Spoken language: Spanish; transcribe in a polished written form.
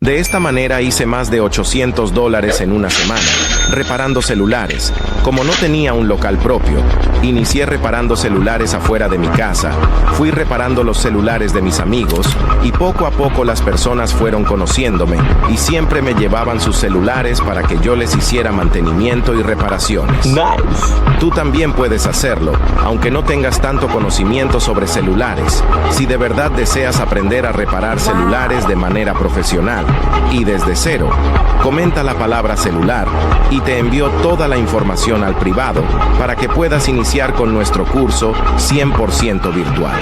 De esta manera hice más de $800 en una semana, reparando celulares. Como no tenía un local propio, inicié reparando celulares afuera de mi casa, fui reparando los celulares de mis amigos y poco a poco las personas fueron conociéndome y siempre me llevaban sus celulares para que yo les hiciera mantenimiento y reparaciones. Nice. Tú también puedes hacerlo, aunque no tengas tanto conocimiento sobre celulares. Si de verdad deseas aprender a reparar celulares de manera profesional y desde cero, comenta la palabra celular y te envío toda la información al privado para que puedas iniciar con nuestro curso 100% virtual.